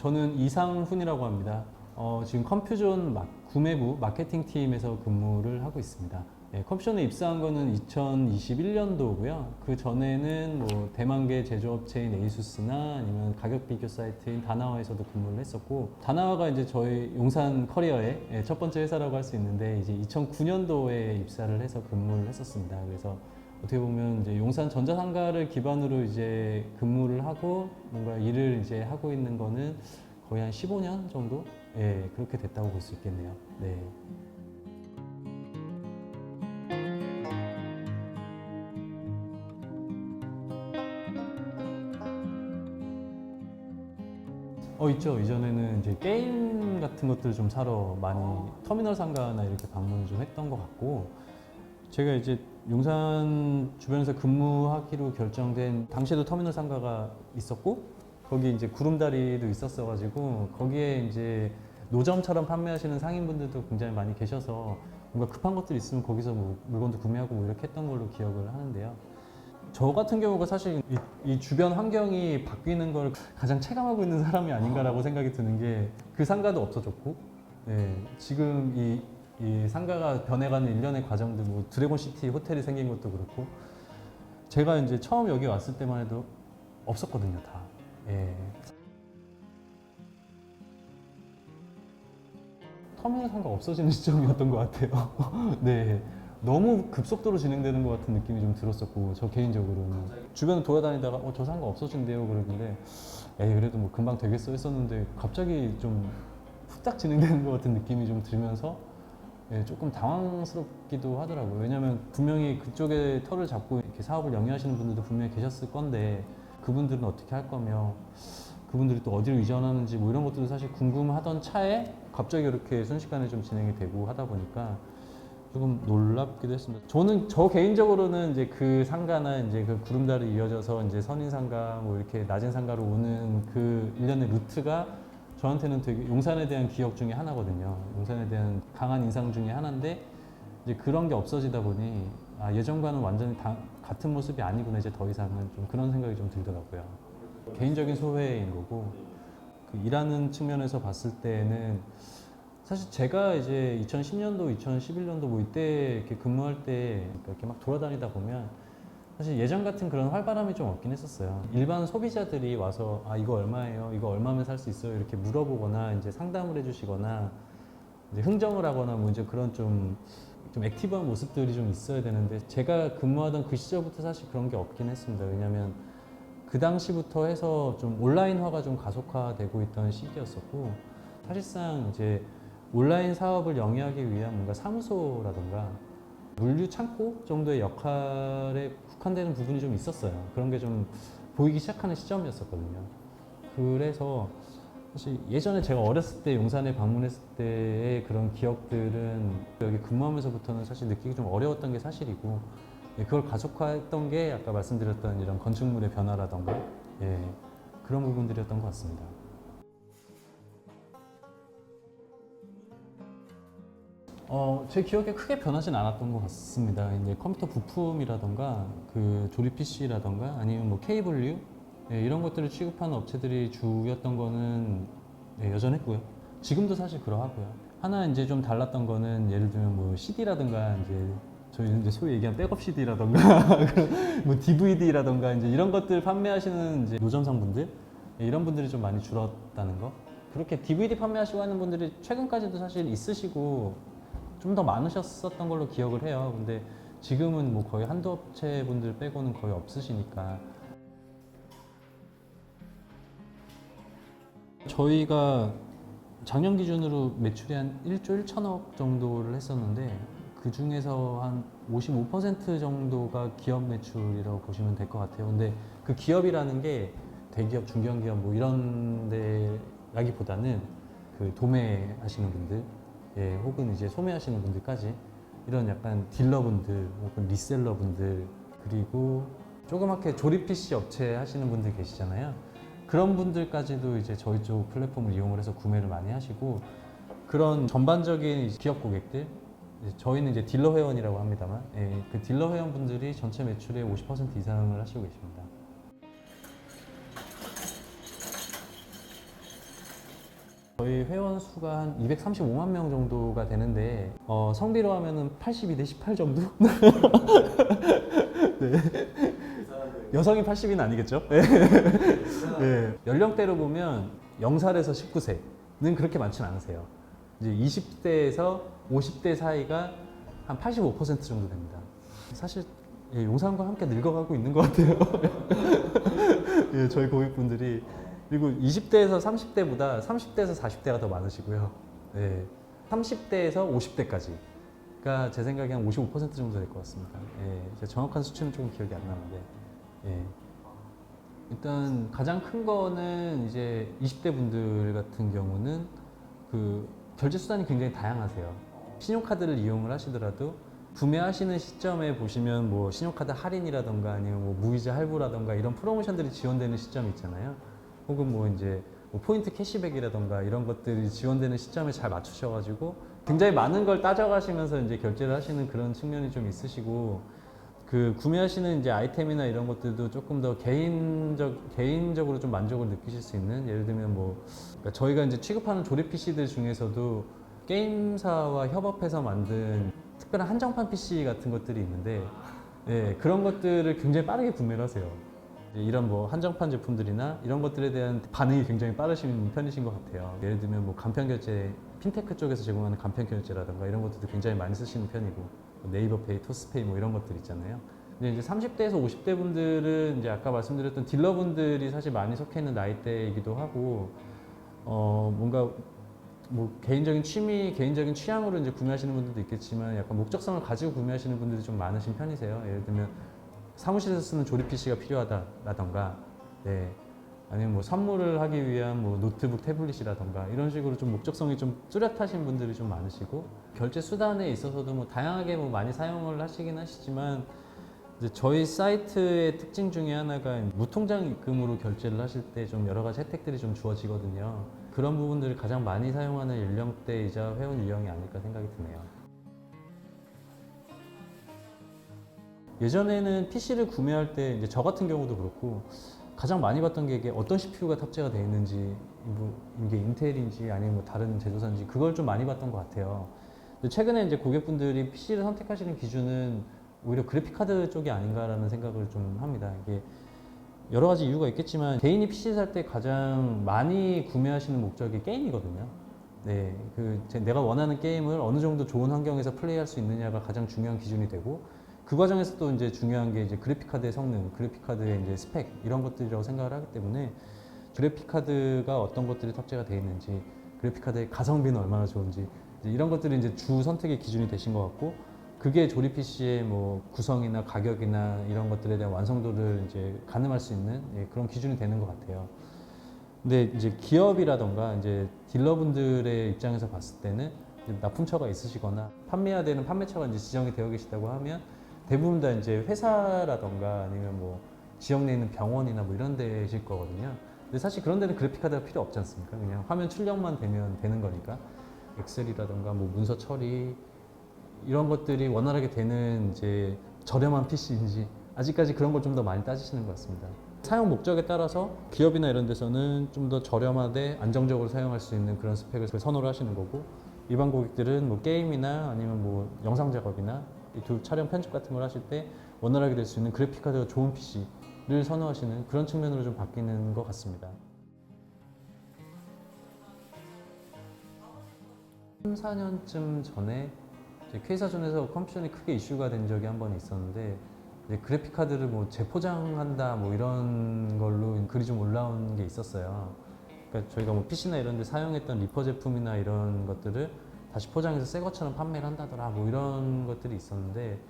저는 이상훈이라고 합니다. 지금 컴퓨존 구매부 마케팅 팀에서 근무를 하고 있습니다. 컴퓨존에 입사한 거는 2021년도고요. 그 전에는 뭐 대만계 제조업체인 에이수스나 아니면 가격 비교 사이트인 다나와에서도 근무를 했었고, 다나와가 이제 저희 용산 커리어의 첫 번째 회사라고 할 수 있는데, 이제 2009년도에 입사를 해서 근무를 했었습니다. 그래서 어떻게 보면 이제 용산 전자상가를 기반으로 이제 근무를 하고 뭔가 일을 이제 하고 있는 거는 거의 한 15년 정도? 그렇게 됐다고 볼 수 있겠네요. 네. 있죠. 이전에는 이제 게임 같은 것들 좀 사러 많이 터미널 상가나 이렇게 방문을 좀 했던 것 같고, 제가 이제 용산 주변에서 근무하기로 결정된 당시에도 터미널 상가가 있었고, 거기 이제 구름다리도 있었어가지고 거기에 이제 노점처럼 판매하시는 상인분들도 굉장히 많이 계셔서 뭔가 급한 것들 있으면 거기서 뭐 물건도 구매하고 뭐 이렇게 했던 걸로 기억을 하는데요. 저 같은 경우가 사실 이 주변 환경이 바뀌는 걸 가장 체감하고 있는 사람이 아닌가라고 생각이 드는 게, 그 상가도 없어졌고, 지금 이 상가가 변해가는 일련의 과정들, 뭐 드래곤시티 호텔이 생긴 것도 그렇고, 제가 이제 처음 여기 왔을 때만 해도 없었거든요, 다. 터미널 상가 없어지는 시점이었던 것 같아요. 네. 너무 급속도로 진행되는 것 같은 느낌이 좀 들었었고, 저 개인적으로는 주변을 돌아다니다가 저 상가 없어진대요 그러길래, 에이 그래도 뭐 금방 되겠어 했었는데 갑자기 좀 후딱 진행되는 것 같은 느낌이 좀 들면서 조금 당황스럽기도 하더라고요. 왜냐하면 분명히 그쪽에 털을 잡고 이렇게 사업을 영위하시는 분들도 분명히 계셨을 건데, 그분들은 어떻게 할 거며, 그분들이 또 어디로 이전하는지 뭐 이런 것들도 사실 궁금하던 차에 갑자기 이렇게 순식간에 좀 진행이 되고 하다 보니까 조금 놀랍기도 했습니다. 저 개인적으로는 이제 그 상가나 이제 그 구름다리 이어져서 이제 선인상가 뭐 이렇게 낮은 상가로 오는 그 일련의 루트가 저한테는 되게 용산에 대한 기억 중에 하나거든요. 용산에 대한 강한 인상 중에 하나인데, 이제 그런 게 없어지다 보니 예전과는 완전히 같은 모습이 아니구나, 이제 더 이상은 좀 그런 생각이 좀 들더라고요. 개인적인 소회인 거고, 그 일하는 측면에서 봤을 때는 사실 제가 이제 2010년도, 2011년도 뭐 이때 이렇게 근무할 때 이렇게 막 돌아다니다 보면 사실 예전 같은 그런 활발함이 좀 없긴 했었어요. 일반 소비자들이 와서 이거 얼마예요? 이거 얼마면 살 수 있어요? 이렇게 물어보거나 이제 상담을 해주시거나 이제 흥정을 하거나 뭐 이제 그런 좀 액티브한 모습들이 좀 있어야 되는데, 제가 근무하던 그 시절부터 사실 그런 게 없긴 했습니다. 왜냐하면 그 당시부터 해서 좀 온라인화가 좀 가속화되고 있던 시기였었고, 사실상 이제 온라인 사업을 영위하기 위한 뭔가 사무소라던가 물류 창고 정도의 역할에 국한되는 부분이 좀 있었어요. 그런 게 좀 보이기 시작하는 시점이었었거든요. 그래서 사실 예전에 제가 어렸을 때 용산에 방문했을 때의 그런 기억들은 여기 근무하면서부터는 사실 느끼기 좀 어려웠던 게 사실이고, 그걸 가속화했던 게 아까 말씀드렸던 이런 건축물의 변화라던가 그런 부분들이었던 것 같습니다. 제 기억에 크게 변하진 않았던 것 같습니다. 이제 컴퓨터 부품이라던가 그 조립 PC라던가 아니면 뭐 케이블류 이런 것들을 취급하는 업체들이 주였던 거는 여전했고요. 지금도 사실 그러하고요. 하나 이제 좀 달랐던 거는, 예를 들면 뭐 CD라든가 이제 저희 이제 소위 얘기한 백업 CD라던가 뭐 DVD라던가 이제 이런 것들 판매하시는 이제 노점상분들, 이런 분들이 좀 많이 줄었다는 거. 그렇게 DVD 판매하시고 하는 분들이 최근까지도 사실 있으시고 좀 더 많으셨었던 걸로 기억을 해요. 근데 지금은 뭐 거의 한두 업체 분들 빼고는 거의 없으시니까. 저희가 작년 기준으로 매출이 한 1조 1천억 정도를 했었는데, 그 중에서 한 55% 정도가 기업 매출이라고 보시면 될 것 같아요. 근데 그 기업이라는 게 대기업, 중견기업 뭐 이런 데라기보다는 그 도매하시는 분들, 혹은 이제 소매하시는 분들까지, 이런 약간 딜러분들 혹은 리셀러분들, 그리고 조그맣게 조립 PC 업체 하시는 분들 계시잖아요. 그런 분들까지도 이제 저희 쪽 플랫폼을 이용을 해서 구매를 많이 하시고, 그런 전반적인 기업 고객들, 저희는 이제 딜러 회원이라고 합니다만, 그 딜러 회원분들이 전체 매출의 50% 이상을 하시고 계십니다. 저희 회원 수가 한 235만 명 정도가 되는데 성비로 하면은 82대 18 정도? 네. 여성이 80은 아니겠죠? 네. 네. 연령대로 보면 0살에서 19세는 그렇게 많지는 않으세요. 이제 20대에서 50대 사이가 한 85% 정도 됩니다. 사실 용산과 함께 늙어가고 있는 것 같아요. 예, 저희 고객분들이. 그리고 20대에서 30대보다 30대에서 40대가 더 많으시고요. 예, 30대에서 50대까지가 제 생각에 한 55% 정도 될 것 같습니다. 예, 정확한 수치는 조금 기억이 안 나는데. 예. 일단 가장 큰 거는 이제 20대 분들 같은 경우는 그 결제 수단이 굉장히 다양하세요. 신용카드를 이용을 하시더라도 구매하시는 시점에 보시면 뭐 신용카드 할인이라던가 아니면 뭐 무이자 할부라던가 이런 프로모션들이 지원되는 시점이 있잖아요. 혹은 뭐 이제 뭐 포인트 캐시백이라던가 이런 것들이 지원되는 시점에 잘 맞추셔가지고 굉장히 많은 걸 따져가시면서 이제 결제를 하시는 그런 측면이 좀 있으시고, 그 구매하시는 이제 아이템이나 이런 것들도 조금 더 개인적으로 좀 만족을 느끼실 수 있는, 예를 들면 뭐 그러니까 저희가 이제 취급하는 조립 PC들 중에서도 게임사와 협업해서 만든 특별한 한정판 PC 같은 것들이 있는데, 예, 그런 것들을 굉장히 빠르게 구매를 하세요. 이런 뭐 한정판 제품들이나 이런 것들에 대한 반응이 굉장히 빠르신 편이신 것 같아요. 예를 들면 뭐 간편 결제, 핀테크 쪽에서 제공하는 간편 결제라든가 이런 것들도 굉장히 많이 쓰시는 편이고, 네이버페이, 토스페이 뭐 이런 것들 있잖아요. 근데 이제 30대에서 50대 분들은 이제 아까 말씀드렸던 딜러분들이 사실 많이 속해 있는 나이대이기도 하고, 뭔가 뭐 개인적인 취미, 개인적인 취향으로 이제 구매하시는 분들도 있겠지만 약간 목적성을 가지고 구매하시는 분들이 좀 많으신 편이세요. 예를 들면 사무실에서 쓰는 조립 PC가 필요하다라던가, 네, 아니면 뭐 선물을 하기 위한 뭐 노트북, 태블릿이라던가 이런 식으로 좀 목적성이 좀 뚜렷하신 분들이 좀 많으시고, 결제 수단에 있어서도 뭐 다양하게 뭐 많이 사용을 하시긴 하시지만, 이제 저희 사이트의 특징 중에 하나가 무통장 입금으로 결제를 하실 때 좀 여러 가지 혜택들이 좀 주어지거든요. 그런 부분들을 가장 많이 사용하는 연령대이자 회원 유형이 아닐까 생각이 드네요. 예전에는 PC를 구매할 때 이제 저 같은 경우도 그렇고 가장 많이 봤던 게 이게 어떤 CPU가 탑재가 되어 있는지, 뭐 이게 인텔인지 아니면 뭐 다른 제조사인지 그걸 좀 많이 봤던 것 같아요. 근데 최근에 이제 고객분들이 PC를 선택하시는 기준은 오히려 그래픽 카드 쪽이 아닌가라는 생각을 좀 합니다. 이게 여러 가지 이유가 있겠지만 개인이 PC 살 때 가장 많이 구매하시는 목적이 게임이거든요. 네, 내가 원하는 게임을 어느 정도 좋은 환경에서 플레이할 수 있느냐가 가장 중요한 기준이 되고, 그 과정에서 또 이제 중요한 게 이제 그래픽 카드의 성능, 그래픽 카드의 이제 스펙 이런 것들이라고 생각을 하기 때문에, 그래픽 카드가 어떤 것들이 탑재가 되어 있는지, 그래픽 카드의 가성비는 얼마나 좋은지 이제 이런 것들이 이제 주 선택의 기준이 되신 것 같고, 그게 조립 PC의 뭐 구성이나 가격이나 이런 것들에 대한 완성도를 이제 가늠할 수 있는, 예, 그런 기준이 되는 것 같아요. 근데 이제 기업이라던가 이제 딜러분들의 입장에서 봤을 때는 납품처가 있으시거나 판매해야 되는 판매처가 이제 지정이 되어 계시다고 하면 대부분 다 이제 회사라던가 아니면 뭐 지역 내에 있는 병원이나 뭐 이런 데실 거거든요. 근데 사실 그런 데는 그래픽 카드가 필요 없지 않습니까? 그냥 화면 출력만 되면 되는 거니까. 엑셀이라던가 뭐 문서 처리 이런 것들이 원활하게 되는 이제 저렴한 PC인지 아직까지 그런 걸 좀 더 많이 따지시는 것 같습니다. 사용 목적에 따라서 기업이나 이런 데서는 좀 더 저렴하되 안정적으로 사용할 수 있는 그런 스펙을 선호를 하시는 거고, 일반 고객들은 뭐 게임이나 아니면 뭐 영상 작업이나 유튜브 촬영 편집 같은 걸 하실 때 원활하게 될 수 있는 그래픽 카드가 좋은 PC를 선호하시는 그런 측면으로 좀 바뀌는 것 같습니다. 3, 4년쯤 전에 K사전에서 컴퓨전이 크게 이슈가 된 적이 한 번 있었는데, 그래픽 카드를 뭐 재포장한다 뭐 이런 걸로 글이 좀 올라온 게 있었어요. 그러니까 저희가 뭐 PC나 이런 데 사용했던 리퍼 제품이나 이런 것들을 다시 포장해서 새 것처럼 판매를 한다더라 뭐 이런 것들이 있었는데,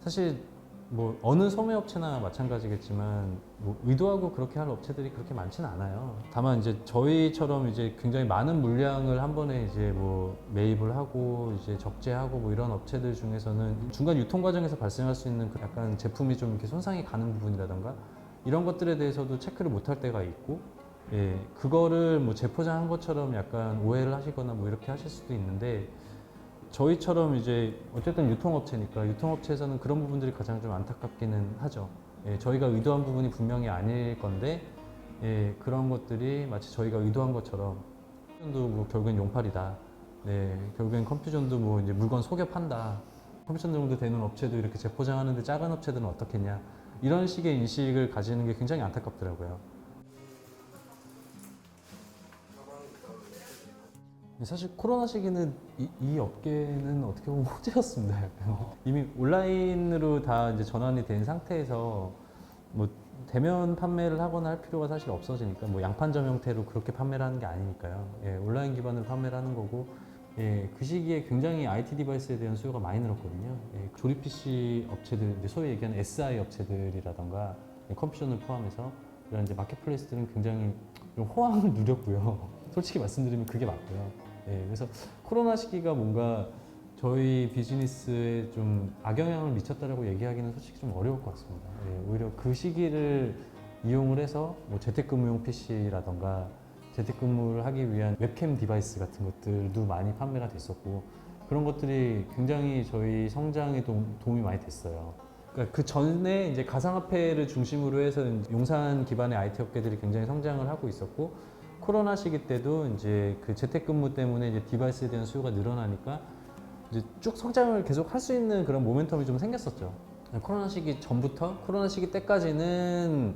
사실 뭐 어느 소매업체나 마찬가지겠지만 뭐 의도하고 그렇게 할 업체들이 그렇게 많지는 않아요. 다만 이제 저희처럼 이제 굉장히 많은 물량을 한 번에 이제 뭐 매입을 하고 이제 적재하고 뭐 이런 업체들 중에서는 중간 유통 과정에서 발생할 수 있는 그 약간 제품이 좀 이렇게 손상이 가는 부분이라던가 이런 것들에 대해서도 체크를 못 할 때가 있고, 예, 그거를 뭐 재포장한 것처럼 약간 오해를 하시거나 뭐 이렇게 하실 수도 있는데, 저희처럼 이제 어쨌든 유통업체니까 유통업체에서는 그런 부분들이 가장 좀 안타깝기는 하죠. 예, 저희가 의도한 부분이 분명히 아닐 건데, 예, 그런 것들이 마치 저희가 의도한 것처럼 컴퓨전도 뭐 결국엔 용팔이다. 네, 결국엔 컴퓨전도 뭐 이제 물건 속여 판다. 컴퓨전 정도 되는 업체도 이렇게 재포장하는데 작은 업체들은 어떻겠냐. 이런 식의 인식을 가지는 게 굉장히 안타깝더라고요. 사실 코로나 시기는 이 업계는 어떻게 보면 호재였습니다. 약간. 이미 온라인으로 다 이제 전환이 된 상태에서 뭐 대면 판매를 하거나 할 필요가 사실 없어지니까 뭐 양판점 형태로 그렇게 판매를 하는 게 아니니까요. 예, 온라인 기반으로 판매를 하는 거고, 예, 그 시기에 굉장히 IT 디바이스에 대한 수요가 많이 늘었거든요. 예, 조립 PC 업체들, 이제 소위 얘기하는 SI 업체들이라던가 컴퓨전을 포함해서 이런 이제 마켓플레이스들은 굉장히 좀 호황을 누렸고요. 솔직히 말씀드리면 그게 맞고요. 예, 그래서 코로나 시기가 뭔가 저희 비즈니스에 좀 악영향을 미쳤다라고 얘기하기는 솔직히 좀 어려울 것 같습니다. 예, 오히려 그 시기를 이용을 해서 뭐 재택근무용 PC라던가 재택근무를 하기 위한 웹캠 디바이스 같은 것들도 많이 판매가 됐었고, 그런 것들이 굉장히 저희 성장에 도움이 많이 됐어요. 그러니까 그 전에 이제 가상화폐를 중심으로 해서 용산 기반의 IT 업계들이 굉장히 성장을 하고 있었고, 코로나 시기 때도 이제 그 재택근무 때문에 이제 디바이스에 대한 수요가 늘어나니까 이제 쭉 성장을 계속 할 수 있는 그런 모멘텀이 좀 생겼었죠. 코로나 시기 전부터 코로나 시기 때까지는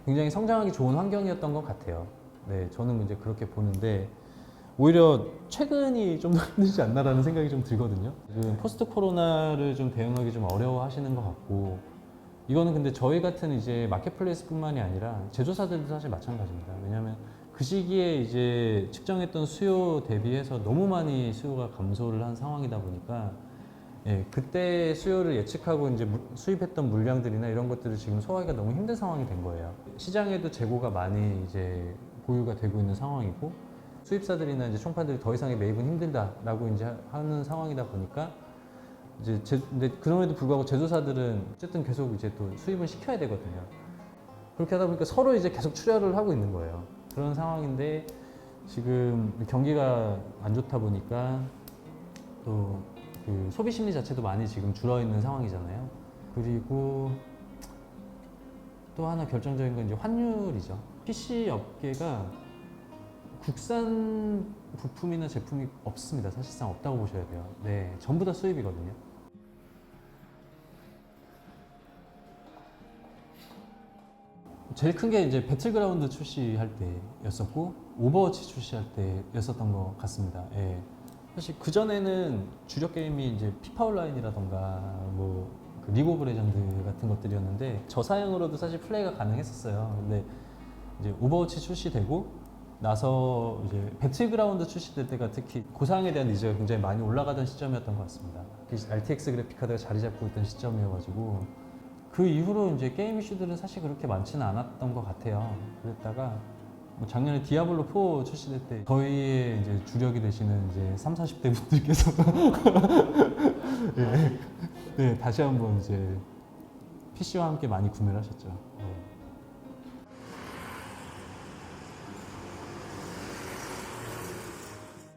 굉장히 성장하기 좋은 환경이었던 것 같아요. 네, 저는 이제 그렇게 보는데 오히려 최근이 좀 더 힘들지 않나라는 생각이 좀 들거든요. 지금 포스트 코로나를 좀 대응하기 좀 어려워하시는 것 같고, 이거는 근데 저희 같은 이제 마켓플레이스뿐만이 아니라 제조사들도 사실 마찬가지입니다. 왜냐하면 그 시기에 이제 측정했던 수요 대비해서 너무 많이 수요가 감소를 한 상황이다 보니까, 예, 그때 수요를 예측하고 이제 수입했던 물량들이나 이런 것들을 지금 소화하기가 너무 힘든 상황이 된 거예요. 시장에도 재고가 많이 이제 보유가 되고 있는 상황이고, 수입사들이나 이제 총판들이 더 이상의 매입은 힘들다라고 이제 하는 상황이다 보니까, 이제 근데 그럼에도 불구하고 제조사들은 어쨌든 계속 이제 또 수입을 시켜야 되거든요. 그렇게 하다 보니까 서로 이제 계속 출혈을 하고 있는 거예요. 그런 상황인데 지금 경기가 안 좋다 보니까 또 그 소비 심리 자체도 많이 지금 줄어 있는 상황이잖아요. 그리고 또 하나 결정적인 건 이제 환율이죠. PC 업계가 국산 부품이나 제품이 없습니다. 사실상 없다고 보셔야 돼요. 네, 전부 다 수입이거든요. 제일 큰 게 이제 배틀그라운드 출시할 때였었고, 오버워치 출시할 때였었던 것 같습니다. 예. 사실 그 전에는 주력 게임이 이제 피파 온라인이라던가 뭐그 리그 오브 레전드 같은 것들이었는데 저사양으로도 사실 플레이가 가능했었어요. 근데 이제 오버워치 출시되고 나서 이제 배틀그라운드 출시될 때가 특히 고사양에 대한 니즈가 굉장히 많이 올라가던 시점이었던 것 같습니다. RTX 그래픽 카드가 자리 잡고 있던 시점이어가지고 그 이후로 이제 게임 이슈들은 사실 그렇게 많지는 않았던 것 같아요. 그랬다가 뭐 작년에 디아블로 4 출시될 때 저희의 이제 주력이 되시는 이제 3, 40대 분들께서 네, 네, 다시 한번 이제 PC와 함께 많이 구매를 하셨죠. 네.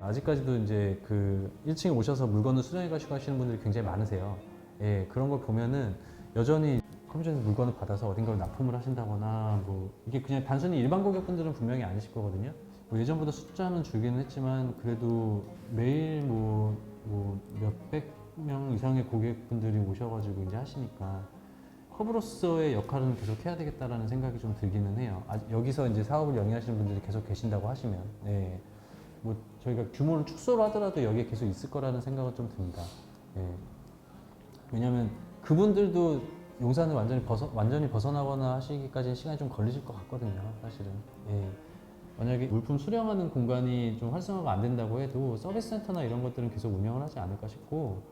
아직까지도 이제 그 1층에 오셔서 물건을 수령해 가시고 하시는 분들이 굉장히 많으세요. 예, 그런 걸 보면은 여전히 컴퓨터에서 물건을 받아서 어딘가로 납품을 하신다거나 뭐 이게 그냥 단순히 일반 고객분들은 분명히 아니실 거거든요. 뭐 예전보다 숫자는 줄기는 했지만 그래도 매일 뭐 몇백 명 이상의 고객분들이 오셔가지고 이제 하시니까 허브로서의 역할은 계속 해야 되겠다라는 생각이 좀 들기는 해요. 여기서 이제 사업을 영위하시는 분들이 계속 계신다고 하시면, 네. 뭐 저희가 규모를 축소를 하더라도 여기에 계속 있을 거라는 생각은 좀 듭니다. 예. 왜냐하면 그분들도 용산을 완전히 벗어나거나 하시기까지는 시간이 좀 걸리실 것 같거든요, 사실은. 예. 만약에 물품 수령하는 공간이 좀 활성화가 안 된다고 해도 서비스 센터나 이런 것들은 계속 운영을 하지 않을까 싶고,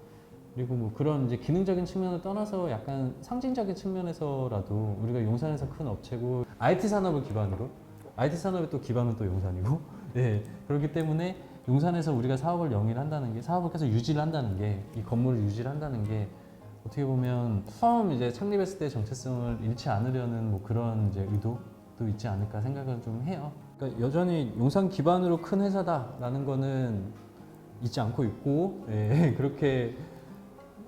그리고 뭐 그런 이제 기능적인 측면을 떠나서 약간 상징적인 측면에서라도 우리가 용산에서 큰 업체고 IT 산업을 기반으로, IT 산업의 또 기반은 또 용산이고, 예. 그렇기 때문에 용산에서 우리가 사업을 영위를 한다는 게, 사업을 계속 유지를 한다는 게, 이 건물을 유지를 한다는 게 어떻게 보면 처음 이제 창립했을 때 정체성을 잃지 않으려는 뭐 그런 이제 의도도 있지 않을까 생각을 좀 해요. 그러니까 여전히 용산 기반으로 큰 회사다라는 거는 잊지 않고 있고, 예, 그렇게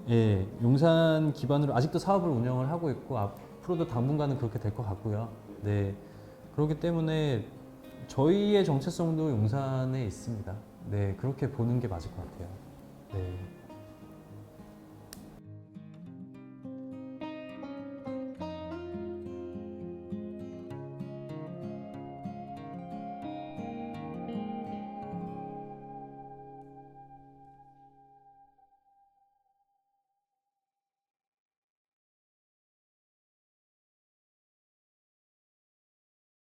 예, 용산 기반으로 아직도 사업을 운영을 하고 있고 앞으로도 당분간은 그렇게 될 것 같고요. 네, 그렇기 때문에 저희의 정체성도 용산에 있습니다. 네, 그렇게 보는 게 맞을 것 같아요. 네.